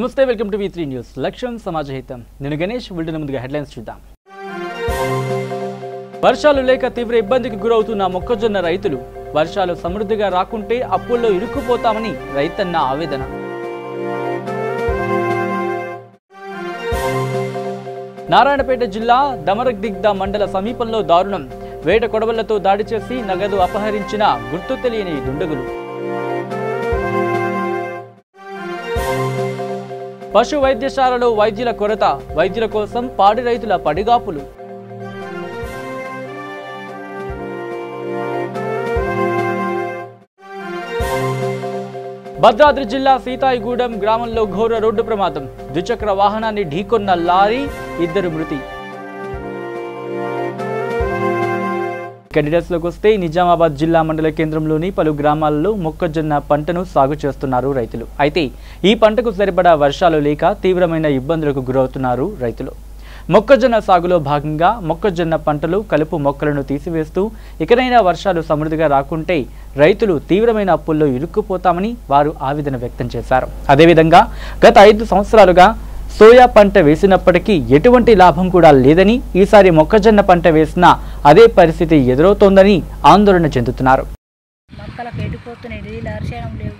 నమస్తే, welcome to V3 news. లక్ష్యం సమాజహితం. నేను గణేష్. బులెటిన్ ముందుగా హెడ్లైన్స్ చూద్దాం. వర్షాలు లేక తీవ్ర ఇబ్బందికి గురవుతున్న మొక్కజొన్న రైతులు. వర్షాలు సమృద్ధిగా రాకుంటే అప్పుల్లో ఇరుక్కుపోతామని రైతన్న ఆవేదన. నారాయణపేట జిల్లా దమరదిగ్ద మండల సమీపంలో దారుణం. వేట కొడవళ్లతో దాడి చేసి నగదు అపహరించిన గుర్తు తెలియని దుండగులు. పశు వైద్యశాలలో వైద్యుల కొరత. వైద్యుల కోసం పాడి రైతుల పడిగాపులు. భద్రాద్రి జిల్లా సీతాయిగూడెం గ్రామంలో ఘోర రోడ్డు ప్రమాదం. ద్విచక్ర వాహనాన్ని ఢీకొన్న లారీ, 2 మృతి. డీటెయిల్స్లోకి వస్తే నిజామాబాద్ జిల్లా మండల కేంద్రంలోని పలు గ్రామాలలో మొక్కజొన్న పంటను సాగు చేస్తున్నారు రైతులు. అయితే ఈ పంటకు సరిపడా వర్షాలు లేక తీవ్రమైన ఇబ్బందులకు గురవుతున్నారు రైతులు. మొక్కజొన్న సాగులో భాగంగా మొక్కజొన్న పంటలు కలుపు మొక్కలను తీసివేస్తూ ఇకనైనా వర్షాలు సమృద్ధిగా రాకుంటే రైతులు తీవ్రమైన అప్పుల్లో ఇరుక్కుపోతామని వారు ఆవేదన వ్యక్తం చేశారు. అదేవిధంగా గత 5 సంవత్సరాలుగా సోయా పంట వేసినప్పటికీ ఎటువంటి లాభం కూడా లేదని, ఈసారి మొక్కజొన్న పంట వేసినా అదే పరిస్థితి ఎదురవుతోందని ఆందోళన చెందుతున్నారు. మొక్కలకు ఎండిపోతున్నాయి, నీళ్ళు అర్షణం లేవు,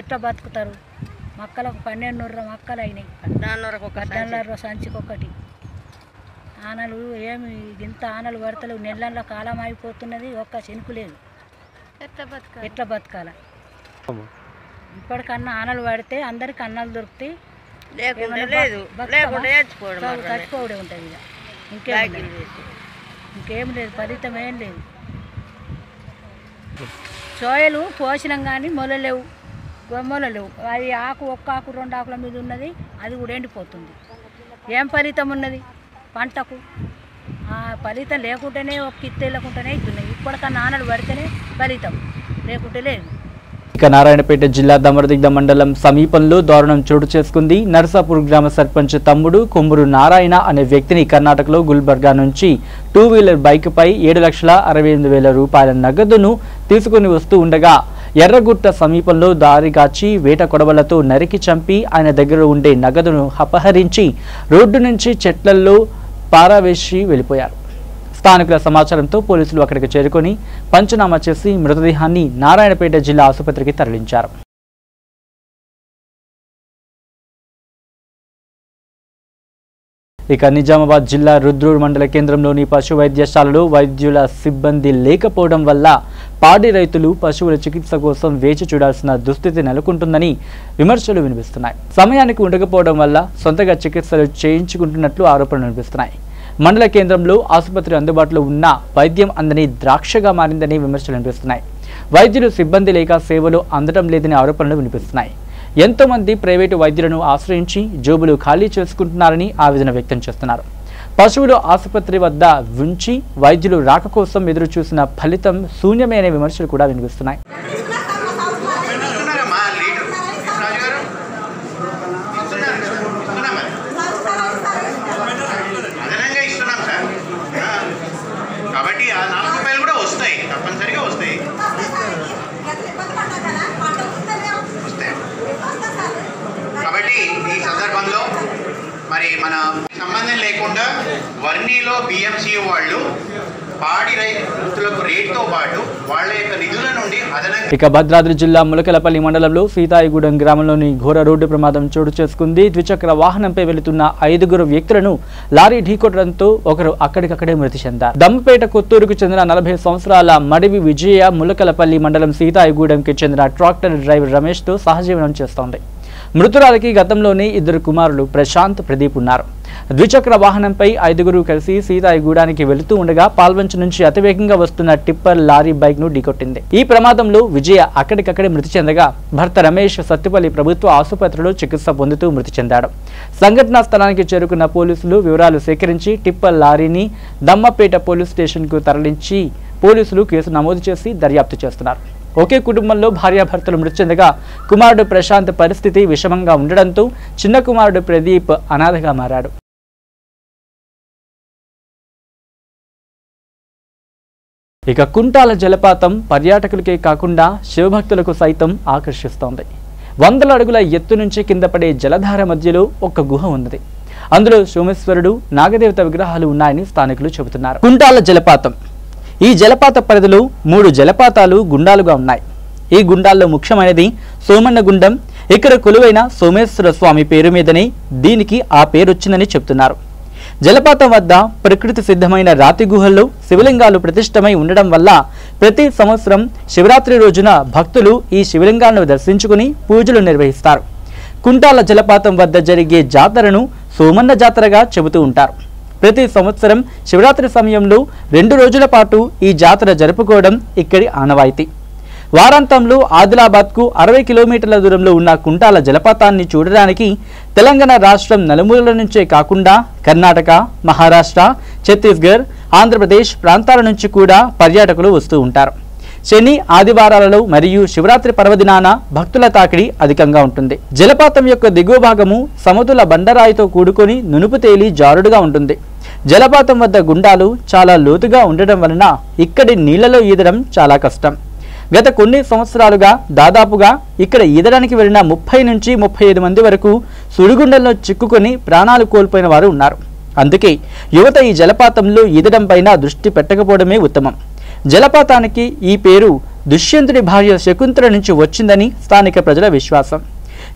ఎట్లా బతుకుతారు? మొక్కలకు 1200 మొక్కలు అయినాయి, 1400 సంచికొకటి. ఆనలు ఏమి ఇంత ఆనలు పడతలేవు, నెలల్లో కాలం అయిపోతున్నది, ఒక్క చెనుకు లేదు. ఎట్లా బతకాల? ఇప్పటికన్నా ఆనలు పడితే అందరికి అన్నాలు దొరుకుతాయి, చచ్చిపోవడే ఉంటుంది. ఇంకేం లేదు, ఫలితం ఏం లేదు. సోయలు పోసినాం కానీ మొలలేవు, మొలలేవు. అది ఒక్క ఆకు 2 ఆకుల మీద ఉన్నది, అది కూడా ఎండిపోతుంది. ఏం ఫలితం ఉన్నది పంటకు? ఫలితం లేకుంటేనే ఒక్క ఇత్తే లేకుంటేనే ఇస్తున్నాయి. ఇప్పటికన్నా ఆనలు పడితేనే ఫలితం, లేకుంటే లేదు. ఇక నారాయణపేట జిల్లా దమరదిగ్ద మండలం సమీపంలో దారుణం చోటు చేసుకుంది. నర్సాపూర్ గ్రామ సర్పంచ్ తమ్ముడు కొమ్మూరు నారాయణ అనే వ్యక్తిని కర్ణాటకలో గుల్బర్గా నుంచి 2 వీలర్ బైక్ పై 7,68,000 రూపాయల నగదును తీసుకుని వస్తూ ఉండగా ఎర్రగుట్ట సమీపంలో దారిగాచి వేట కొడవలతో నరికి చంపి ఆయన దగ్గర ఉండే నగదును అపహరించి రోడ్డు నుంచి చెట్లల్లో పారవేసి వెళ్ళిపోయారు. స్థానికుల సమాచారంతో పోలీసులు అక్కడికి చేరుకొని పంచనామా చేసి మృతదేహాన్ని నారాయణపేట జిల్లా ఆసుపత్రికి తరలించారు. ఇక నిజామాబాద్ జిల్లా రుద్రూర్ మండల కేంద్రంలోని పశు వైద్యశాలలో వైద్యుల సిబ్బంది లేకపోవడం వల్ల పాడి రైతులు పశువుల చికిత్స కోసం వేచి చూడాల్సిన దుస్థితి నెలకొంటుందని విమర్శలు వినిపిస్తున్నాయి. సమయానికి ఉండకపోవడం వల్ల సొంతగా చికిత్సలు చేయించుకుంటున్నట్లు ఆరోపణలు వినిపిస్తున్నాయి. మండల కేంద్రంలో ఆసుపత్రి అందుబాటులో ఉన్న వైద్యం అందని ద్రాక్షగా మారిందని విమర్శలు వినిపిస్తున్నాయి. వైద్యులు సిబ్బంది లేక సేవలు అందడం లేదని ఆరోపణలు వినిపిస్తున్నాయి. ఎంతో మంది ప్రైవేటు వైద్యులను ఆశ్రయించి జోబులు ఖాళీ చేసుకుంటున్నారని ఆవేదన వ్యక్తం చేస్తున్నారు. పశువులు ఆసుపత్రి వద్ద ఉంచి వైద్యులు రాక కోసం ఎదురు చూసిన ఫలితం శూన్యమే అనే విమర్శలు కూడా వినిపిస్తున్నాయి. కాబట్టి ఆ 4 రూపాయలు కూడా వస్తాయి, తప్పనిసరిగా వస్తాయి. కాబట్టి ఈ సందర్భంలో మరి మన సంబంధం లేకుండా వర్ణిలో BMCU వాళ్ళు పాడి రైతులకు రేట్తో పాటు వాళ్ళ యొక్క నిధుల నుండి అదనంగా. ఇక భద్రాద్రి జిల్లా ములకలపల్లి మండలంలో సీతాయిగూడెం గ్రామంలోని ఘోర రోడ్డు ప్రమాదం చోటు చేసుకుంది. ద్విచక్ర వాహనంపై వెళుతున్న 5 వ్యక్తులను లారీ ఢీకొట్టడంతో ఒకరు అక్కడికక్కడే మృతి చెందారు. దమ్మపేట కొత్తూరుకు చెందిన 40 సంవత్సరాల మడివి విజయ ములకలపల్లి మండలం సీతాయిగూడెంకి చెందిన ట్రాక్టర్ డ్రైవర్ రమేష్ తో సహజీవనం చేస్తోంది. మృతురాలికి గతంలోనే 2 కుమారులు ప్రశాంత్, ప్రదీప్ ఉన్నారు. ద్విచక్ర వాహనంపై 5 కలిసి సీతాయిగూడానికి వెళుతూ ఉండగా పాల్వంచ నుంచి అతివేగంగా వస్తున్న టిప్పర్ లారీ బైక్ ను ఢీకొట్టింది. ఈ ప్రమాదంలో విజయ అక్కడికక్కడే మృతి చెందగా భర్త రమేష్ సత్తుపల్లి ప్రభుత్వ ఆసుపత్రిలో చికిత్స పొందుతూ మృతి చెందాడు. సంఘటనా స్థలానికి చేరుకున్న పోలీసులు వివరాలు సేకరించి టిప్పర్ లారీని దమ్మపేట పోలీస్ స్టేషన్ కు తరలించి పోలీసులు కేసు నమోదు చేసి దర్యాప్తు చేస్తున్నారు. ఒకే కుటుంబంలో భార్యాభర్తలు మృతి చెందగా కుమారుడు ప్రశాంత్ పరిస్థితి విషమంగా ఉండడంతో చిన్న కుమారుడు ప్రదీప్ అనాథగా మారాడు. ఇక కుంటాల జలపాతం పర్యాటకులకే కాకుండా శివభక్తులకు సైతం ఆకర్షిస్తోంది. వందల అడుగుల ఎత్తు నుంచి కింద పడే జలధార మధ్యలో ఒక గుహ ఉన్నది. అందులో సోమేశ్వరుడు, నాగదేవత విగ్రహాలు ఉన్నాయని స్థానికులు చెబుతున్నారు. కుంటాల జలపాతం. ఈ జలపాత పరిధిలో 3 జలపాతాలు గుండాలుగా ఉన్నాయి. ఈ గుండాల్లో ముఖ్యమైనది సోమన్న గుండం. ఇక్కడ కొలువైన సోమేశ్వర స్వామి పేరు మీదనే దీనికి ఆ పేరు వచ్చిందని చెప్తున్నారు. జలపాతం వద్ద ప్రకృతి సిద్ధమైన రాతి గుహల్లో శివలింగాలు ప్రతిష్టమై ఉండడం వల్ల ప్రతి సంవత్సరం శివరాత్రి రోజున భక్తులు ఈ శివలింగాలను దర్శించుకుని పూజలు నిర్వహిస్తారు. కుంటాల జలపాతం వద్ద జరిగే జాతరను సోమన్న జాతరగా చెబుతూ ఉంటారు. ప్రతి సంవత్సరం శివరాత్రి సమయంలో 2 రోజుల పాటు ఈ జాతర జరుపుకోవడం ఇక్కడి ఆనవాయితీ. వారాంతంలో ఆదిలాబాద్కు 60 కిలోమీటర్ల దూరంలో ఉన్న కుంటాల జలపాతాన్ని చూడడానికి తెలంగాణ రాష్ట్రం నలుమూలల నుంచే కాకుండా కర్ణాటక, మహారాష్ట్ర, ఛత్తీస్గఢ్, ఆంధ్రప్రదేశ్ ప్రాంతాల నుంచి కూడా పర్యాటకులు వస్తూ ఉంటారు. శని, ఆదివారాలలో మరియు శివరాత్రి పర్వదినాన భక్తుల తాకిడి అధికంగా ఉంటుంది. జలపాతం యొక్క దిగువ భాగము సమతుల బండరాయితో కూడుకొని నునుపు తేలి జారుడుగా ఉంటుంది. జలపాతం వద్ద గుండాలు చాలా లోతుగా ఉండడం వలన ఇక్కడి నీళ్లలో ఈదడం చాలా కష్టం. గత కొన్ని సంవత్సరాలుగా దాదాపుగా ఇక్కడ ఈదడానికి వెళ్లిన 30 నుంచి 35 మంది వరకు సుడిగుండంలో చిక్కుకొని ప్రాణాలు కోల్పోయిన వారు ఉన్నారు. అందుకే యువత ఈ జలపాతంలో ఈదడం పైన దృష్టి పెట్టకపోవడమే ఉత్తమం. జలపాతానికి ఈ పేరు దుష్యంతుడి భార్య శకుంతల నుంచి వచ్చిందని స్థానిక ప్రజల విశ్వాసం.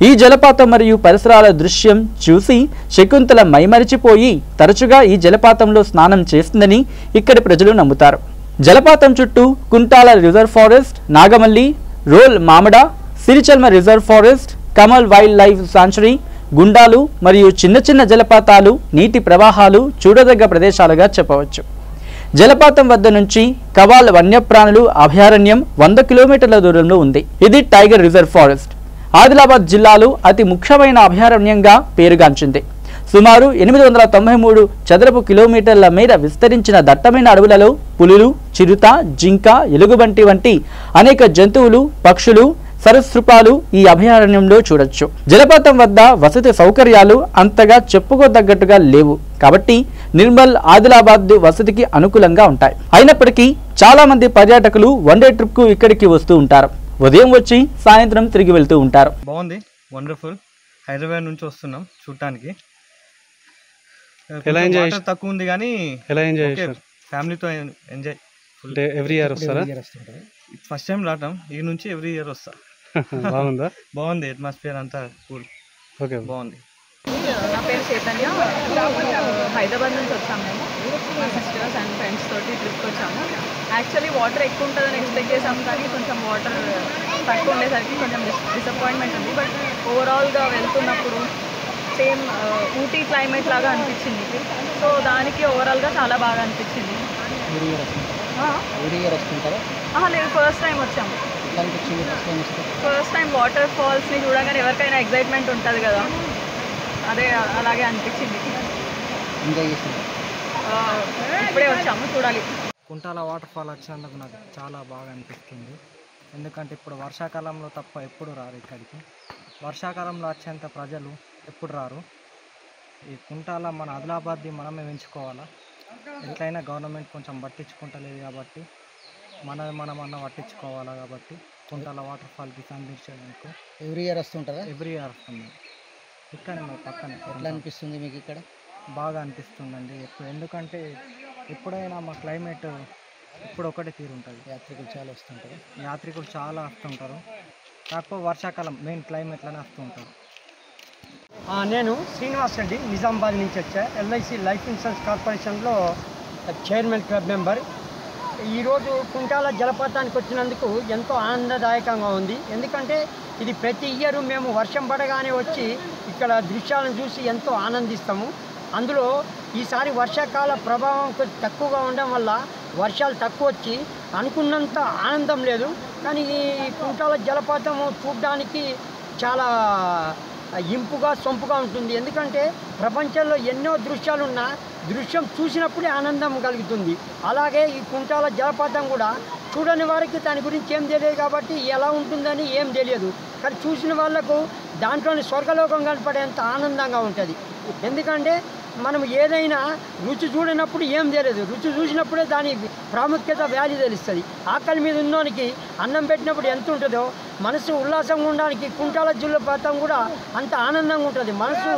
ఈ జలపాతం మరియు పరిసరాల దృశ్యం చూసి శకుంతల మైమరిచిపోయి తరచుగా ఈ జలపాతంలో స్నానం చేస్తుందని ఇక్కడి ప్రజలు నమ్ముతారు. జలపాతం చుట్టూ Kuntala reserve forest, Nagamalli, Rol Mamida, Sirichalma reserve forest, Kamal wild life sanctuary, గుండాలు మరియు చిన్న చిన్న జలపాతాలు, నీటి ప్రవాహాలు చూడదగ్గ ప్రదేశాలుగా చెప్పవచ్చు. జలపాతం వద్ద నుంచి కవాల్ వన్యప్రాణులు అభయారణ్యం 100 కిలోమీటర్ల దూరంలో ఉంది. ఇది టైగర్ రిజర్వ్ ఫారెస్ట్. ఆదిలాబాద్ జిల్లాలో అతి ముఖ్యమైన అభయారణ్యంగా పేరుగాంచింది. సుమారు 893 చదరపు కిలోమీటర్ల మేర విస్తరించిన దట్టమైన అడవులలో పులులు, చిరుత, జింక, ఎలుగుబంటి వంటి అనేక జంతువులు, పక్షులు, సరీసృపాలు ఈ అభయారణ్యంలో చూడొచ్చు. జలపాతం వద్ద వసతి సౌకర్యాలు అంతగా చెప్పుకోదగ్గట్టుగా లేవు కాబట్టి నిర్మల్, ఆదిలాబాద్ వసతికి అనుకూలంగా ఉంటాయి. అయినప్పటికీ చాలా మంది పర్యాటకులు వన్డే ట్రిప్ కు ఇక్కడికి వస్తూ ఉంటారు. ఉదయం వచ్చి సాయంత్రం తిరిగి వెళ్తూ ఉంటారు. బాగుంది, వండర్ఫుల్. హైదరాబాద్ నుంచి వస్తున్నాం చూడటానికి. ఎలా ఎంజాయ్ తక్కువ ఉంది కానీ ఎలా ఎంజాయ్ ఫ్యామిలీతో ఎంజాయ్. అంటే ఎవ్రీ ఇయర్ వస్తారా? ఫస్ట్ టైం రావటం, ఈ నుంచి ఎవ్రీ ఇయర్ వస్తా. బాగుందా? బాగుంది, అట్మాస్ఫియర్ అంతా కూల్. ఓకే, బాగుంది. నా పేరు చైతన్య. హైదరాబాద్ నుంచి వచ్చాము మేము, మా సిస్టర్స్ అండ్ ఫ్రెండ్స్ తోటి ట్రిప్కి వచ్చాము. యాక్చువల్లీ వాటర్ ఎక్కువ ఉంటుందని ఎక్స్పెక్ట్ చేసాము కానీ కొంచెం వాటర్ తక్కువ ఉండేసరికి కొంచెం డిసప్పాయింట్మెంట్ ఉంది. బట్ ఓవరాల్గా వెళ్తున్నప్పుడు సేమ్ ఊటీ క్లైమేట్ లాగా అనిపించింది. సో దానికి ఓవరాల్గా చాలా బాగా అనిపించింది. లేదు, ఫస్ట్ టైం వచ్చాము. ఫస్ట్ టైం వాటర్ ఫాల్స్ని చూడగానే ఎవరికైనా ఎగ్జైట్మెంట్ ఉంటుంది కదా, అదే అలాగే అనిపించింది. ఇప్పుడే వచ్చాము, చూడాలి. కుంటాల వాటర్ ఫాల్ వచ్చినందుకు నాకు చాలా బాగా అనిపిస్తుంది. ఎందుకంటే ఇప్పుడు వర్షాకాలంలో తప్ప ఎప్పుడు రారు ఇక్కడికి. వర్షాకాలంలో వచ్చేంత ప్రజలు ఎప్పుడు రారు. ఈ కుంటాల మన ఆదిలాబాద్ది మనమే పెంచుకోవాలా. ఎట్లయినా గవర్నమెంట్ కొంచెం పట్టించుకుంటలేదు కాబట్టి మనమన్నా పట్టించుకోవాలా. కాబట్టి కుంటాల వాటర్ ఫాల్కి సందర్శించేందుకు ఎవ్రీ ఇయర్ వస్తుంటారా? ఎవ్రీ ఇయర్ వస్తుంది. ఇక్కడనే మా పక్కనే. ఎట్లా అనిపిస్తుంది మీకు ఇక్కడ? బాగా అనిపిస్తుందండి. ఎందుకంటే ఎప్పుడైనా మా క్లైమేట్ ఇప్పుడు ఒకటే తీరు ఉంటుంది. యాత్రికులు చాలా వస్తుంటారు. యాత్రికులు చాలా వస్తుంటారు. కాకపోతే వర్షాకాలం మెయిన్ క్లైమేట్లోనే వస్తుంటారు. నేను శ్రీనివాస్ రెడ్డి, నిజామాబాద్ నుంచి వచ్చా. ఎల్ఐసి లైఫ్ ఇన్సూరెన్స్ కార్పొరేషన్లో చైర్మన్ క్లబ్ మెంబర్. ఈరోజు కుంటాల జలపాతానికి వచ్చినందుకు ఎంతో ఆనందదాయకంగా ఉంది. ఎందుకంటే ఇది ప్రతి ఇయర్ మేము వర్షం పడగానే వచ్చి ఇక్కడ దృశ్యాలను చూసి ఎంతో ఆనందిస్తాము. అందులో ఈసారి వర్షాకాల ప్రభావం కొంచెం తక్కువగా ఉండడం వల్ల వర్షాలు తక్కువ వచ్చి అనుకున్నంత ఆనందం లేదు. కానీ ఈ కుంటాల జలపాతం చూడడానికి చాలా ఇంపుగా సొంపుగా ఉంటుంది. ఎందుకంటే ప్రపంచంలో ఎన్నో దృశ్యాలున్నా దృశ్యం చూసినప్పుడే ఆనందం కలుగుతుంది. అలాగే ఈ కుంటాల జలపాతం కూడా చూడని వారికి దాని గురించి ఏం తెలియదు కాబట్టి ఎలా ఉంటుందని ఏం తెలియదు. కానీ చూసిన వాళ్లకు దాంట్లోని స్వర్గలోకం కనపడేంత ఆనందంగా ఉంటుంది. ఎందుకంటే మనం ఏదైనా రుచి చూడనప్పుడు ఏం తెలియదు, రుచి చూసినప్పుడే దాని ప్రాముఖ్యత వాల్యూ తెలుస్తుంది. ఆకలి మీద ఉన్నోనికి అన్నం పెట్టినప్పుడు ఎంత ఉంటుందో మనసు ఉల్లాసంగా ఉండడానికి కుంటాల జలపాతం కూడా అంత ఆనందంగా ఉంటుంది. మనసు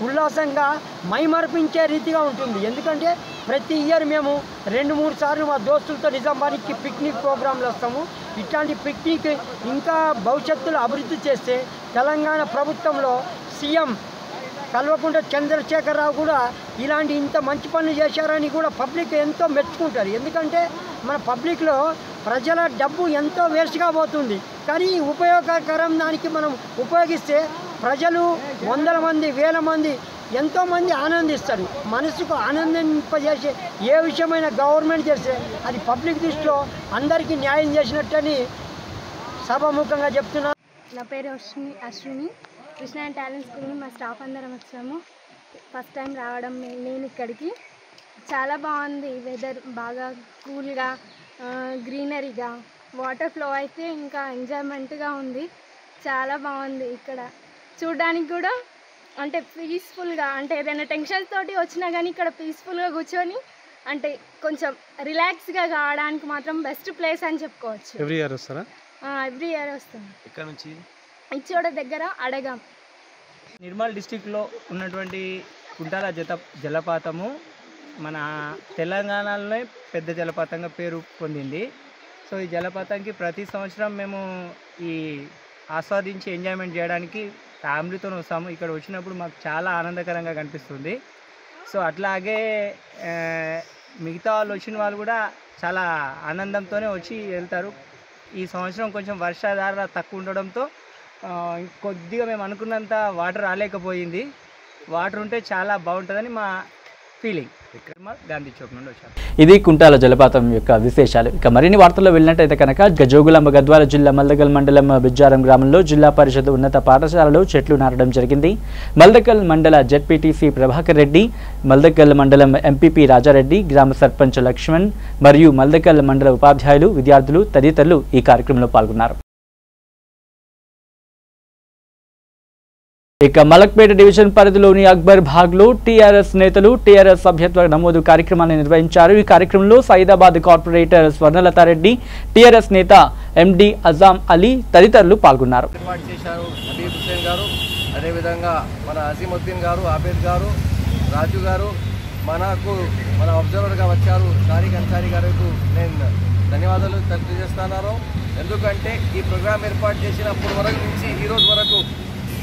ఉల్లాసంగా మైమర్పించే రీతిగా ఉంటుంది. ఎందుకంటే ప్రతి ఇయర్ మేము 2-3 సార్లు మా దోస్తులతో నిజామాబాద్కి పిక్నిక్ ప్రోగ్రాంలు వస్తాము. ఇట్లాంటి పిక్నిక్ ఇంకా భవిష్యత్తులో అభివృద్ధి చేస్తే తెలంగాణ ప్రభుత్వంలో సీఎం కల్వకుంట్ల చంద్రశేఖరరావు కూడా ఇలాంటి ఇంత మంచి పనులు చేశారని కూడా పబ్లిక్ ఎంతో మెచ్చుకుంటారు. ఎందుకంటే మన పబ్లిక్లో ప్రజల డబ్బు ఎంతో వేస్ట్గా పోతుంది, కానీ ఉపయోగకరం దానికి మనం ఉపయోగిస్తే ప్రజలు 100 మంది 1000 మంది ఎంతోమంది ఆనందిస్తారు. మనసుకు ఆనందింపజేసే ఏ విషయమైన గవర్నమెంట్ చేస్తే అది పబ్లిక్ దృష్టిలో అందరికీ న్యాయం చేసినట్టని సభాముఖంగా చెప్తున్నా. నా పేరు అశ్విని. కృష్ణ టాలెంట్ స్కూల్ మా స్టాఫ్ అందరం వచ్చాము. ఫస్ట్ టైం రావడం నేను ఇక్కడికి. చాలా బాగుంది, వెదర్ బాగా కూల్గా, గ్రీనరీగా, వాటర్ ఫ్లో అయితే ఇంకా ఎంజాయ్మెంట్గా ఉంది. చాలా బాగుంది ఇక్కడ చూడడానికి కూడా. అంటే పీస్ఫుల్గా, అంటే ఏదైనా టెన్షన్స్ తోటి వచ్చినా కానీ ఇక్కడ పీస్ఫుల్గా కూర్చొని అంటే కొంచెం రిలాక్స్గా కావడానికి మాత్రం బెస్ట్ ప్లేస్ అని చెప్పుకోవచ్చు. ఎవ్రీ ఇయర్ వస్తారా? ఎవ్రీ ఇయర్ వస్తాం. ఇక్కడ నుంచి ఇచ్చోడ దగ్గర అడగాం. నిర్మల్ డిస్టిక్లో ఉన్నటువంటి కుంటాల జలపాతము మన తెలంగాణలోనే పెద్ద జలపాతంగా పేరు పొందింది. సో ఈ జలపాతానికి ప్రతి సంవత్సరం మేము ఈ ఆస్వాదించి ఎంజాయ్మెంట్ చేయడానికి ఫ్యామిలీతో వస్తాము. ఇక్కడ వచ్చినప్పుడు మాకు చాలా ఆనందకరంగా కనిపిస్తుంది. సో అట్లాగే మిగతా వాళ్ళు వచ్చిన వాళ్ళు కూడా చాలా ఆనందంతోనే వచ్చి వెళ్తారు. ఈ సంవత్సరం కొంచెం వర్షాధార తక్కువ ఉండడంతో కొద్దిగా మేము అనుకున్నంత వాటర్ రాలేకపోయింది. వాటర్ ఉంటే చాలా బాగుంటుందని మా ఫీలింగ్. గాంధీ చౌక్ నుండి వచ్చాము. ఇది కుంటాల జలపాతం యొక్క విశేషాలు. ఇక మరిన్ని వార్తల్లో వెళ్ళినట్టయితే కనుక జోగులాంబ గద్వాల జిల్లా మల్దకల్ మండలం బిజ్జారం గ్రామంలో జిల్లా పరిషత్ ఉన్నత పాఠశాలలో చెట్లు నాటడం జరిగింది. మల్దకల్ మండల జెడ్పీటీసీ ప్రభాకర్ రెడ్డి, మల్దకల్ మండలం ఎంపీపీ రాజారెడ్డి, గ్రామ సర్పంచ్ లక్ష్మణ్ మరియు మల్దకల్ మండల ఉపాధ్యాయులు, విద్యార్థులు తదితరులు ఈ కార్యక్రమంలో పాల్గొన్నారు. ఇక మలక్పేట డివిజన్ పరిధిలోని అక్బర్ బాగ్లో టీఆర్ఎస్ నేతలు టీఆర్ఎస్ సభ్యత్వ నమోదు కార్యక్రమాన్ని నిర్వహించారు. ఈ కార్యక్రమంలో సైదాబాద్ కార్పొరేటర్ స్వర్ణలతారెడ్డి, టీఆర్ఎస్ నేత ఎండి అజాం అలీ తదితరులు పాల్గొన్నారు. అదేవిధంగా మన అజీముద్దీన్ గారు, ఆబేద్ గారు, రాజు గారు మన అబ్జర్వర్గా వచ్చారు. తారిక్ అన్సారీ గారికి నేను ధన్యవాదాలు తెలియజేస్తున్నాను. ఎందుకంటే ఈ ప్రోగ్రాం ఏర్పాటు చేసినప్పటి వరకు నుంచి ఈరోజు వరకు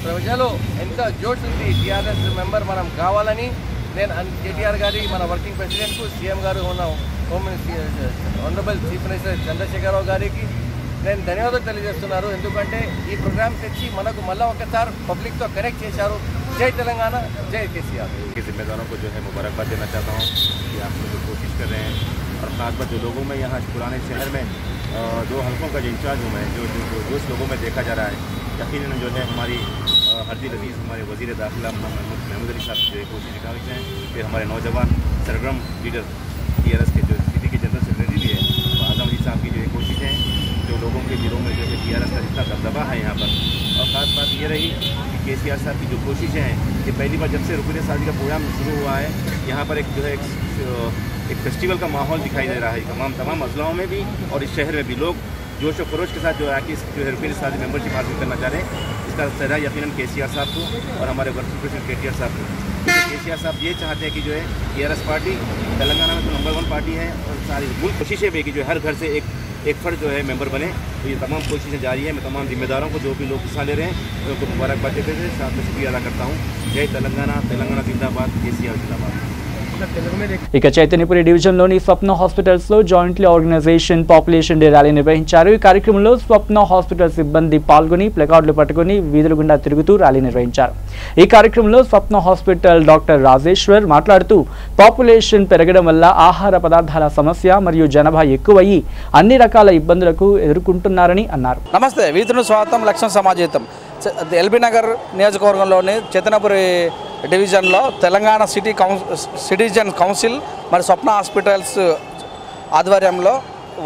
ప్రజలు ఎంత జోష్ ఉంది. టీఆర్ఎస్ మెంబర్ మనం కావాలని నేను కేటీఆర్ గారి, మన వర్కింగ్ ప్రెసిడెంట్కు, సీఎం గారు ఉన్న ఆనరబుల్ చీఫ్ మినిస్టర్ చంద్రశేఖరరావు గారికి నేను ధన్యవాదాలు తెలియజేస్తున్నారు. ఎందుకంటే ఈ ప్రోగ్రామ్ తెచ్చి మనకు మళ్ళీ ఒకసారి పబ్లిక్తో కనెక్ట్ చేశారు. जय तेलंगाना, जय केसीआर। के जिम्मेदारों को जो है मुबारकबाद देना चाहता हूँ कि आप लोग कोशिश कर रहे हैं और ख़ासकर जो लोगों में यहाँ पुराने शहर में दो हल्कों का जो इंचार्ज हूँ मैं, जो लोगों में देखा जा रहा है, यकीनन जो है हमारी हरदी अजीज़ हमारे वज़ीर दाखिला महमूद अली साहब जो कोशिश निकाल रहे हैं, फिर हमारे नौजवान सरगर्म लीडर TRS के जो सिटी के जनरल सेक्रेटरी भी है आज़म अली साहब की जो कोशिश है, जो लोगों के दिलों में जो है TRS का जितना दबदबा है यहाँ पर। और ख़ास बात ये रही कि KCR साहब की जो कोशिशें हैं कि पहली बार जब से रुकने शादी का प्रोग्राम शुरू हुआ है, यहाँ पर एक जो है एक फेस्टिवल का माहौल दिखाई दे रहा है। तमाम अजलाओं में भी और इस शहर में भी लोग जोश और खरोश के साथ जो आके जो है रुकने शादी मेंबरशिप हासिल करना चाह रहे हैं। इसका सजा यकीनन KCR साहब को और हमारे वर्किंग प्रेसिडेंट KTR साहब को। KCR साहब ये चाहते हैं कि जो है TRS पार्टी तेलंगाना में तो नंबर 1 पार्टी है और सारी मुल्क कोशिशें भी कि जो हर घर से एक फर्द जो है मेंबर बने। तो ये तमाम कोशिशें जारी है। मैं तमाम जिम्मेदारों को जो भी लोग हिस्सा ले रहे हैं उनको मुबारकबाद देते हुए साथ में शुक्रिया अदा करता हूँ। जय तेलंगाना, तेलंगाना जिंदाबाद, KCR जिंदाबाद। ఇక చైతన్యపురి డివిజన్లోని స్వప్న హాస్పిటల్స్లో jointly organization population day rally నిర్వహించారు. ఈ కార్యక్రమంలో స్వప్న హాస్పిటల్ సిబ్బంది పాల్గొని ప్లకార్డులు పట్టుకుని వీధుల గుండా తిరుగుతూ ర్యాలీ నిర్వహించారు. ఈ కార్యక్రమంలో స్వప్న హాస్పిటల్ డాక్టర్ రాజేశ్వర్ మాట్లాడుతూ పాపులేషన్ పెరగడం వల్ల ఆహార పదార్థాల సమస్య మరియు జనాభా ఎక్కువయ్యి అన్ని రకాల ఇబ్బందులకు ఎదుర్కొంటున్నారని అన్నారు. నమస్తే, వీధును స్వాగతం, లక్ష్యం సమాజేతం. ఎల్బీ నగర్ నియోజకవర్గంలోని చైతన్యపురి డివిజన్లో తెలంగాణ సిటిజన్ కౌన్సిల్ మరి స్వప్న హాస్పిటల్స్ ఆధ్వర్యంలో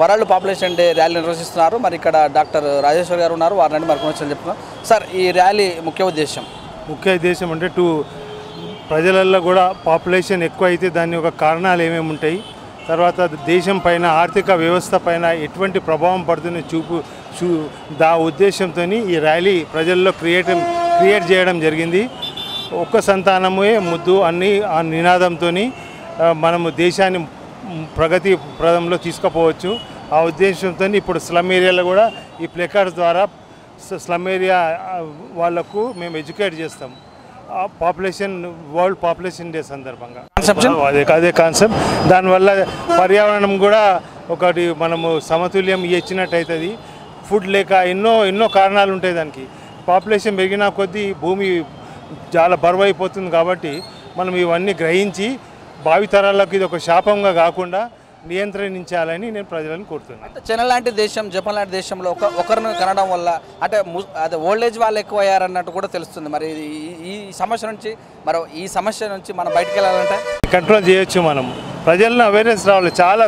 వరల్డ్ పాపులేషన్ డే ర్యాలీ నిర్వహిస్తున్నారు. మరి ఇక్కడ డాక్టర్ రాజేశ్వర్ గారు ఉన్నారు, వారిని మరి కొంచెం చెప్తున్నారు. సార్, ఈ ర్యాలీ ముఖ్య ఉద్దేశం అంటే టు ప్రజలలో కూడా పాపులేషన్ ఎక్కువ అయితే దాని యొక్క కారణాలు ఏమేమి ఉంటాయి, తర్వాత దేశం పైన ఆర్థిక వ్యవస్థ పైన ఎటువంటి ప్రభావం పడుతుందో ఉద్దేశంతో ఈ ర్యాలీ ప్రజల్లో క్రియేట్ చేయడం జరిగింది. ఒక్క సంతానమే ముద్దు అన్ని ఆ నినాదంతో మనము దేశాన్ని ప్రగతి ప్రదంలో తీసుకుపోవచ్చు. ఆ ఉద్దేశంతో ఇప్పుడు స్లమ్ ఏరియాలో కూడా ఈ ప్లేకార్డ్స్ ద్వారా స్లమ్ ఏరియా వాళ్లకు మేము ఎడ్యుకేట్ చేస్తాం. పాపులేషన్ వరల్డ్ పాపులేషన్ డే సందర్భంగా అదే కాన్సెప్ట్. దానివల్ల పర్యావరణం కూడా ఒకటి మనము సమతుల్యం ఇచ్చినట్టు అవుతుంది. ఫుడ్ లేక ఎన్నో కారణాలు ఉంటాయి. దానికి పాపులేషన్ పెరిగిన కొద్దీ భూమి చాలా బరువు అయిపోతుంది. కాబట్టి మనం ఇవన్నీ గ్రహించి భావితరాలకు ఇది ఒక శాపంగా కాకుండా నియంత్రించాలని నేను ప్రజలను కోరుతున్నాను. అంటే చైనా లాంటి దేశం, జపాన్ లాంటి దేశంలో ఒకరిని కనడం వల్ల అంటే అదే ఓల్డ్ ఏజ్ వాళ్ళు ఎక్కువ అయ్యారన్నట్టు కూడా తెలుస్తుంది. మరి ఈ సమస్య నుంచి మనం బయటకు వెళ్ళాలంటే కంట్రోల్ చేయొచ్చు. మనం ప్రజలను అవేర్నెస్ రావాలి. చాలా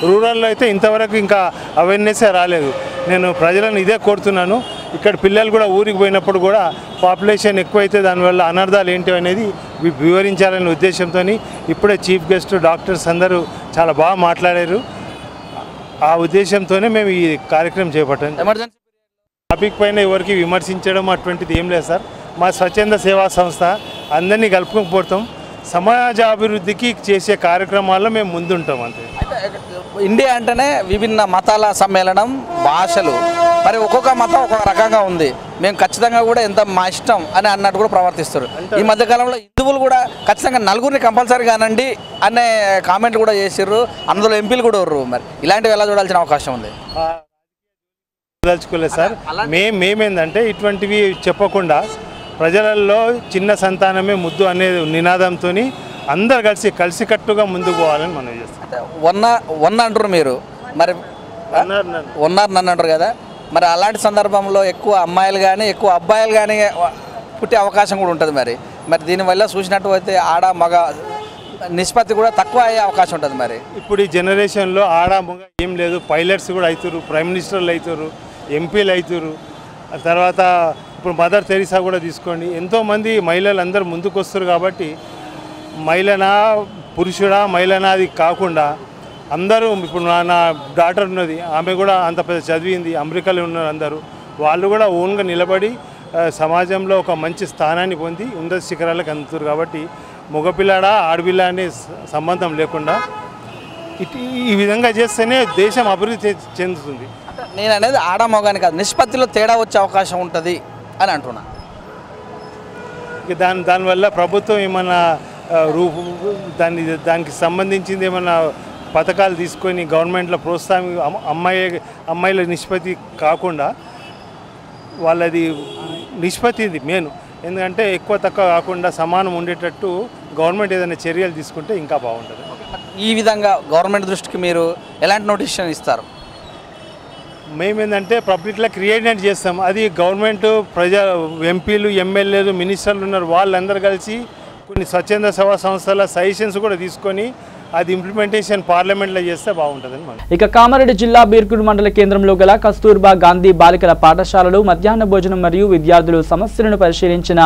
రూరల్లో అయితే ఇంతవరకు ఇంకా అవేర్నెస్సే రాలేదు. నేను ప్రజలను ఇదే కోరుతున్నాను. ఇక్కడ పిల్లలు కూడా ఊరికి పోయినప్పుడు కూడా పాపులేషన్ ఎక్కువైతే దానివల్ల అనర్థాలు ఏంటి అనేది వివరించాలనే ఉద్దేశంతో ఇప్పుడే చీఫ్ గెస్ట్ డాక్టర్స్ అందరూ చాలా బాగా మాట్లాడారు. ఆ ఉద్దేశంతోనే మేము ఈ కార్యక్రమం చేపట్టాం. ఎమర్జెన్సీ టాపిక్ పైన ఎవరికి విమర్శించడం అటువంటిది ఏం లేదు సార్. మా స్వచ్ఛంద సేవా సంస్థ అందరినీ కలుపుకోకపోతాం. సమాజ అభివృద్ధికి చేసే కార్యక్రమాల్లో మేము ముందుంటాం. అంతే. ఇండియా అంటేనే విభిన్న మతాల సమ్మేళనం, భాషలు, మరి ఒక్కొక్క మతం ఒక్కొక్క రకంగా ఉంది. మేము ఖచ్చితంగా కూడా ఎంత మా ఇష్టం అని అన్నట్టు కూడా ప్రవర్తిస్తారు. ఈ మధ్యకాలంలో హిందువులు కూడా ఖచ్చితంగా నలుగురిని కంపల్సరీ కానండి అనే కామెంట్లు కూడా చేసిర్రు. అందులో ఎంపీలు కూడా ఉర్రు. మరి ఇలాంటివి ఎలా చూడాల్సిన అవకాశం ఉంది? దలుచుకోలేదు సార్. మేమేందంటే ఇటువంటివి చెప్పకుండా ప్రజలలో చిన్న సంతానమే ముద్దు అనే నినాదంతో అందరు కలిసికట్టుగా ముందుకు పోవాలని మనం చేస్తాం. వన్ అంటారు మీరు, మరి ఉన్నారు నన్ను అంటారు కదా. మరి అలాంటి సందర్భంలో ఎక్కువ అమ్మాయిలు కానీ ఎక్కువ అబ్బాయిలు కానీ పుట్టే అవకాశం కూడా ఉంటుంది. మరి దీనివల్ల చూసినట్టు అయితే ఆడ మగ నిష్పత్తి కూడా తక్కువ అయ్యే అవకాశం ఉంటుంది. మరి ఇప్పుడు ఈ జనరేషన్లో ఆడ మగ ఏం లేదు. పైలట్స్ కూడా అవుతారు, ప్రైమ్ మినిస్టర్లు అవుతారు, ఎంపీలు అవుతారు. తర్వాత ఇప్పుడు మదర్ తెరీసా కూడా తీసుకోండి. ఎంతోమంది మహిళలు అందరూ ముందుకు వస్తారు. కాబట్టి మహిళనా పురుషుడా మహిళనా అది కాకుండా అందరూ ఇప్పుడు నా డాటర్ ఉన్నది, ఆమె కూడా అంత పెద్ద చదివింది, అమెరికాలో ఉన్నారు. అందరూ వాళ్ళు కూడా ఓన్గా నిలబడి సమాజంలో ఒక మంచి స్థానాన్ని పొంది ఉన్నత శిఖరాలకు అందుతారు. కాబట్టి మగపిల్లాడా ఆడపిల్ల అనే సంబంధం లేకుండా ఈ విధంగా చేస్తేనే దేశం అభివృద్ధి చెందుతుంది. నేను అనేది ఆడ మగాని కాదు, నిష్పత్తిలో తేడా వచ్చే అవకాశం ఉంటుంది అని అంటున్నా. దానివల్ల ప్రభుత్వం ఏమన్నా దానికి సంబంధించింది ఏమన్నా పథకాలు తీసుకొని గవర్నమెంట్లో ప్రోత్సాహం అమ్మాయిల నిష్పత్తి కాకుండా వాళ్ళది నిష్పత్తి ఇది మెయిన్. ఎందుకంటే ఎక్కువ తక్కువ కాకుండా సమానం ఉండేటట్టు గవర్నమెంట్ ఏదైనా చర్యలు తీసుకుంటే ఇంకా బాగుంటుంది. ఈ విధంగా గవర్నమెంట్ దృష్టికి మీరు ఎలాంటి నోటిఫికేషన్ ఇస్తారు? మేమేంటంటే పబ్లిక్లో క్రియేట్ చేస్తాం. అది గవర్నమెంట్ ఎంపీలు ఎమ్మెల్యేలు మినిస్టర్లు ఉన్నారు, వాళ్ళందరూ కలిసి కొన్ని స్వచ్ఛంద సేవా సంస్థల సజెషన్స్ కూడా తీసుకొని అది ఇంప్లిమెంటేషన్ పార్లమెంట్లో చేస్తే బాగుంటుందని మనం. ఇక కామారెడ్డి జిల్లా బీర్కూర్ మండల కేంద్రంలో గల కస్తూర్బా గాంధీ బాలికల పాఠశాలలో మధ్యాహ్న భోజనం మరియు విద్యార్థులు సమస్యలను పరిశీలించిన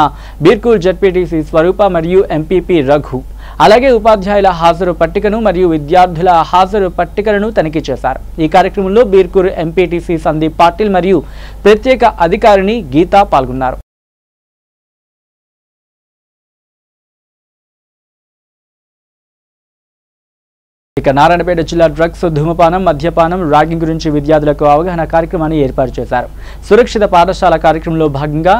బీర్కూర్ జెడ్పీటీసీ స్వరూప మరియు ఎంపీపీ రఘు, అలాగే ఉపాధ్యాయుల హాజరు పట్టికను మరియు విద్యార్థుల హాజరు పట్టికలను తనిఖీ చేశారు. ఈ కార్యక్రమంలో బీర్కూర్ ఎంపీటీసీ సందీప్ పాటిల్ మరియు ప్రత్యేక అధికారిని గీత పాల్గొన్నారు. ఇక నారాయణపేట జిల్లా డ్రగ్స్, ధూమపానం, మద్యపానం, ర్యాగింగ్ గురించి విద్యార్థులకు అవగాహన కార్యక్రమాన్ని ఏర్పాటు చేశారు. సురక్షిత పాఠశాల కార్యక్రమంలో భాగంగా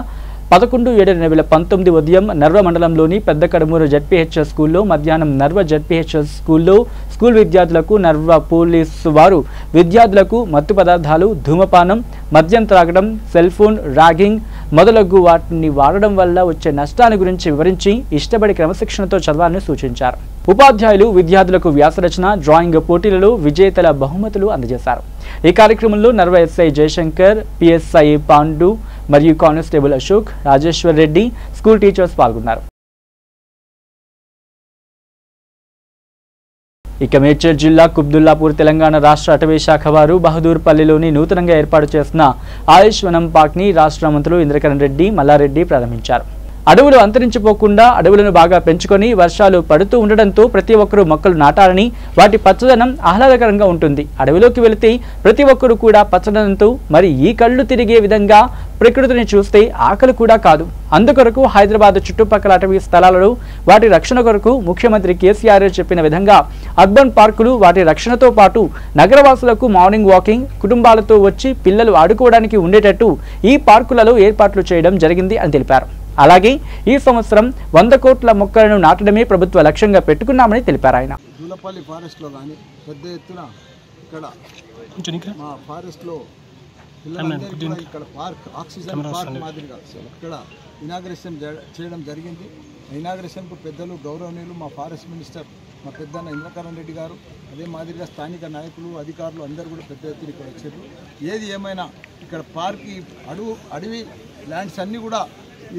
11/7/2019 ఉదయం నర్వ మండలంలోని పెద్ద కడమూరు జెడ్పీహెచ్ఎస్ స్కూల్లో, మధ్యాహ్నం నర్వ జెడ్పీహెచ్ఎస్ స్కూల్లో స్కూల్ విద్యార్థులకు నర్వ పోలీసు వారు విద్యార్థులకు మత్తు పదార్థాలు, ధూమపానం, మద్యం త్రాగడం, సెల్ ఫోన్, ర్యాగింగ్ మొదలగు వాటిని వాడడం వల్ల వచ్చే నష్టాల గురించి వివరించి ఇష్టపడి క్రమశిక్షణతో చదవాలని సూచించారు. ఉపాధ్యాయులు విద్యార్థులకు వ్యాసరచన, డ్రాయింగ్ పోటీలలో విజేతల బహుమతులు అందజేశారు. ఈ కార్యక్రమంలో నర్వ ఎస్ఐ జయశంకర్, పిఎస్ఐ పాండు మరియు constable Ashok, Rajeshwar Reddy, school teachers పాల్గొన్నారు. ఇక మేడ్చల్ జిల్లా కుబ్దుల్లాపూర్ తెలంగాణ రాష్ట్ర అటవీ శాఖ వారు బహదూర్పల్లిలోని నూతనంగా ఏర్పాటు చేసిన ఆయుష్ వనం పార్క్ ని రాష్ట్ర మంత్రులు ఇంద్రకరణ్ రెడ్డి, మల్లారెడ్డి ప్రారంభించారు. అడవులు అంతరించిపోకుండా అడవులను బాగా పెంచుకొని వర్షాలు పడుతూ ఉండడంతో ప్రతి ఒక్కరూ మొక్కలు నాటాలని, వాటి పచ్చదనం ఆహ్లాదకరంగా ఉంటుంది. అడవిలోకి వెళితే ప్రతి ఒక్కరూ కూడా పచ్చదనంతో మరి ఈ కళ్ళు తిరిగే విధంగా ప్రకృతిని చూస్తే ఆకలి కూడా కాదు. అందుకొరకు హైదరాబాద్ చుట్టుపక్కల అటవీ స్థలాలలో వాటి రక్షణ కొరకు ముఖ్యమంత్రి కేసీఆర్ చెప్పిన విధంగా అర్బన్ పార్కులు వాటి రక్షణతో పాటు నగరవాసులకు మార్నింగ్ వాకింగ్, కుటుంబాలతో వచ్చి పిల్లలు ఆడుకోవడానికి ఉండేటట్టు ఈ పార్కులలో ఏర్పాట్లు చేయడం జరిగింది అని తెలిపారు. అలాగే ఈ సంవత్సరం 100 కోట్ల మొక్కలను నాటడమే ప్రభుత్వ లక్ష్యంగా పెట్టుకున్నామని తెలిపారు ఆయన. దూలపల్లి ఫారెస్ట్లో కానీ పెద్ద ఎత్తున ఇక్కడ మా ఫారెస్ట్లో పిల్లలందరికీ కూడా ఇక్కడ పార్క్ ఆక్సిజన్ పార్క్ మాదిరిగా ఇక్కడ ఇనాగ్రేషన్ చేయడం జరిగింది. ఇనాగ్రేషన్కు పెద్దలు గౌరవనీయులు మా ఫారెస్ట్ మినిస్టర్ మా పెద్దన్న ఇంద్రకరణ్ రెడ్డి గారు, అదే మాదిరిగా స్థానిక నాయకులు అధికారులు అందరూ కూడా పెద్ద ఎత్తున ఇక్కడ వచ్చారు. ఏది ఏమైనా ఇక్కడ పార్క్ అడవి ల్యాండ్స్ అన్నీ కూడా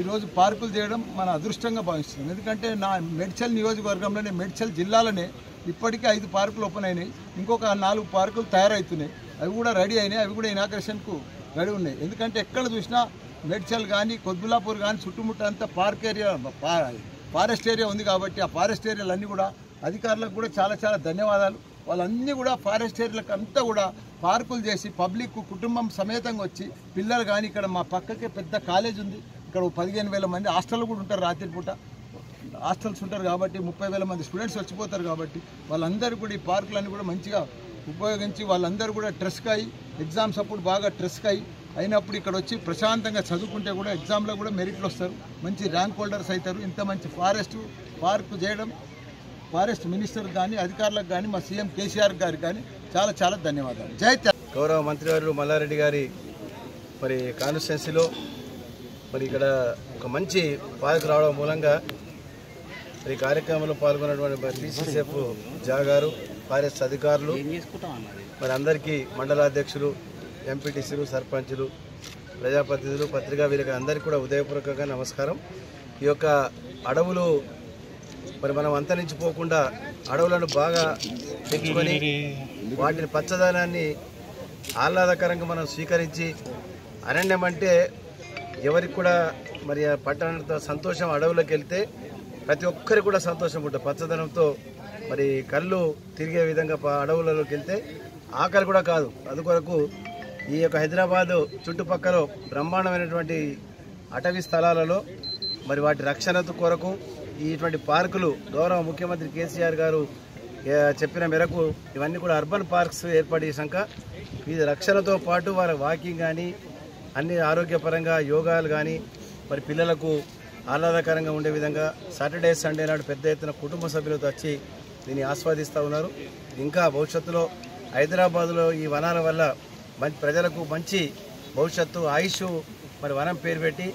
ఈరోజు పార్కులు చేయడం మన అదృష్టంగా భావిస్తున్నాం. ఎందుకంటే నా మేడ్చల్ నియోజకవర్గంలోనే మేడ్చల్ జిల్లాలోనే ఇప్పటికే 5 పార్కులు ఓపెన్ అయినాయి. ఇంకొక 4 పార్కులు తయారవుతున్నాయి. అవి కూడా రెడీ అయినాయి. అవి కూడా ఇనాగ్రేషన్కు రెడీ ఉన్నాయి. ఎందుకంటే ఎక్కడ చూసినా మేడ్చల్ కానీ కొద్బులాపూర్ కానీ చుట్టుముట్ట అంతా పార్క్ ఏరియా ఫారెస్ట్ ఏరియా ఉంది. కాబట్టి ఆ ఫారెస్ట్ ఏరియాలన్నీ కూడా అధికారులకు కూడా చాలా చాలా ధన్యవాదాలు. వాళ్ళన్నీ కూడా ఫారెస్ట్ ఏరియాలకు అంతా కూడా పార్కులు చేసి పబ్లిక్ కుటుంబం సమేతంగా వచ్చి పిల్లలు కానీ ఇక్కడ మా పక్కకే పెద్ద కాలేజ్ ఉంది. ఇక్కడ 15,000 మంది హాస్టల్లో కూడా ఉంటారు. రాత్రిపూట హాస్టల్స్ ఉంటారు కాబట్టి 30,000 మంది స్టూడెంట్స్ వచ్చిపోతారు. కాబట్టి వాళ్ళందరూ కూడా ఈ పార్కులన్నీ కూడా మంచిగా ఉపయోగించి వాళ్ళందరూ కూడా ట్రెస్క్ అయ్యి ఎగ్జామ్స్ అప్పుడు బాగా ట్రెస్క్ అయినప్పుడు ఇక్కడ వచ్చి ప్రశాంతంగా చదువుకుంటే కూడా ఎగ్జామ్లో కూడా మెరిట్లు వస్తారు, మంచి ర్యాంక్ హోల్డర్స్ అవుతారు. ఇంత మంచి పార్కు చేయడం ఫారెస్ట్ మినిస్టర్ కానీ అధికారులకు కానీ మా సీఎం కేసీఆర్ గారికి కానీ చాలా చాలా ధన్యవాదాలు. జై గౌరవ మంత్రివర్యులు మల్లారెడ్డి గారి మరి కాన్స్టిట్యున్సీలో మరి ఇక్కడ ఒక మంచి పార్క్ రావడం మూలంగా ఈ కార్యక్రమంలో పాల్గొన్నటువంటి టీసీసీఎఫ్ జాగారు, ఫారెస్ట్ అధికారులు, మరి అందరికీ మండలాధ్యక్షులు, ఎంపీటీసీలు, సర్పంచులు, ప్రజాప్రతినిధులు, పత్రికా విలేకరులు అందరికీ కూడా ఉదయపూర్వకంగా నమస్కారం. ఈ యొక్క అడవులు మరి మనం అంతరించిపోకుండా అడవులను బాగా పెంచుకొని వాటిని పచ్చదనాన్ని ఆహ్లాదకరంగా మనం స్వీకరించి, అరణ్యం అంటే ఎవరికి కూడా మరి పట్టణంతో సంతోషం, అడవులకు వెళ్తే ప్రతి ఒక్కరికి కూడా సంతోషం ఉంటుంది. పచ్చదనంతో మరి కళ్ళు తిరిగే విధంగా అడవులలోకి వెళ్తే ఆకలి కూడా కాదు. అందుకొరకు ఈ యొక్క హైదరాబాదు చుట్టుపక్కల బ్రహ్మాండమైనటువంటి అటవీ స్థలాలలో మరి వాటి రక్షణ కొరకు ఇటువంటి పార్కులు గౌరవ ముఖ్యమంత్రి కేసీఆర్ గారు చెప్పిన మేరకు ఇవన్నీ కూడా అర్బన్ పార్క్స్ ఏర్పాటు చేశాక ఇది రక్షణతో పాటు వారి వాకింగ్ కానీ అన్ని ఆరోగ్యపరంగా యోగాలు కానీ మరి పిల్లలకు ఆహ్లాదకరంగా ఉండే విధంగా సాటర్డే సండే నాడు పెద్ద ఎత్తున కుటుంబ సభ్యులతో వచ్చి దీన్ని ఆస్వాదిస్తూ ఉన్నారు. ఇంకా భవిష్యత్తులో హైదరాబాదులో ఈ వనాల వల్ల ప్రజలకు మంచి భవిష్యత్తు, ఆయుష్, మరి వనం పేరు పెట్టి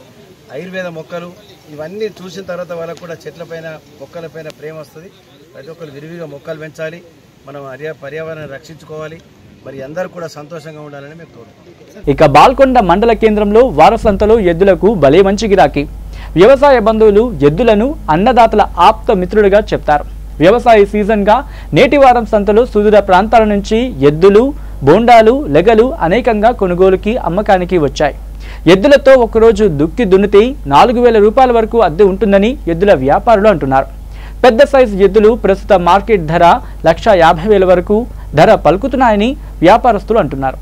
ఆయుర్వేద మొక్కలు ఇవన్నీ చూసిన తర్వాత వాళ్ళకు కూడా చెట్లపైన మొక్కలపైన ప్రేమ వస్తుంది. ప్రతి ఒక్కరు విరివిగా మొక్కలు పెంచాలి, మనం పర్యావరణాన్ని రక్షించుకోవాలి, మరి అందరూ కూడా సంతోషంగా ఉండాలని మేము కోరుకుంటున్నాం. ఇక బాల్కొండ మండల కేంద్రంలో వారసంతలో ఎద్దులకు భలే మంచి గిరాకీ. వ్యవసాయ బంధువులు ఎద్దులను అన్నదాతల ఆప్త మిత్రులుగా చెప్తారు. వ్యవసాయ సీజన్గా నేటి వారం సంతలో సుదూర ప్రాంతాల నుంచి ఎద్దులు, బోండాలు, లెగలు అనేకంగా కొనుగోలుకి అమ్మకానికి వచ్చాయి. ఎద్దులతో ఒకరోజు దుక్కి దున్నితే 4,000 రూపాయల వరకు అద్దె ఉంటుందని ఎద్దుల వ్యాపారులు అంటున్నారు. పెద్ద సైజు ఎద్దులు ప్రస్తుత మార్కెట్ ధర 1,50,000 వరకు ధర పలుకుతున్నాయని వ్యాపారస్తులు అంటున్నారు.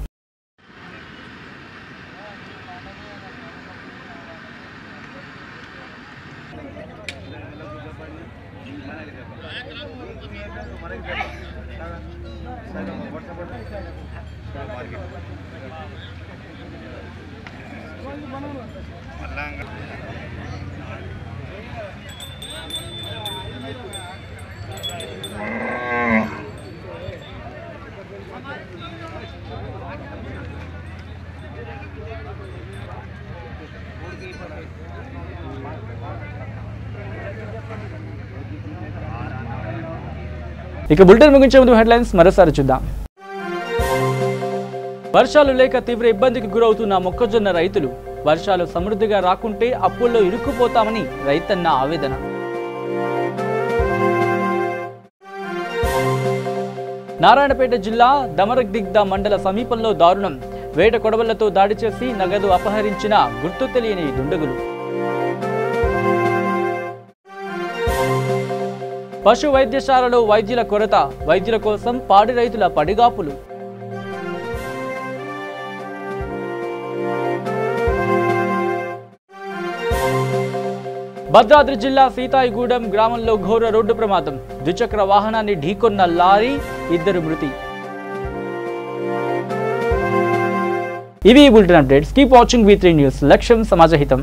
ఇక బులెటిన్ ముగించే ముందు హెడ్లైన్స్ మరోసారి చూద్దాం. వర్షాలు లేక తీవ్ర ఇబ్బందికి గురవుతున్న మొక్కజొన్న రైతులు. వర్షాలు సమృద్ధిగా రాకుంటే అప్పుల్లో ఇరుక్కుపోతామని రైతన్న ఆవేదన. నారాయణపేట జిల్లా దమరదిగ్ద మండల సమీపంలో దారుణం. వేట కొడవళ్లతో దాడి చేసి నగదు అపహరించిన గుర్తు తెలియని దుండగులు. పశు వైద్యశాలలో వైద్యుల కొరత, వైద్యుల కోసం పాడి రైతుల పడిగాపులు. భద్రాద్రి జిల్లా సీతాయిగూడెం గ్రామంలో ఘోర రోడ్డు ప్రమాదం. ద్విచక్ర వాహనాన్ని ఢీకొన్న లారీ, 2 మృతి. ఇవి bulletin updates. Keep watching V3 news. లక్ష్యం సమాజహితం.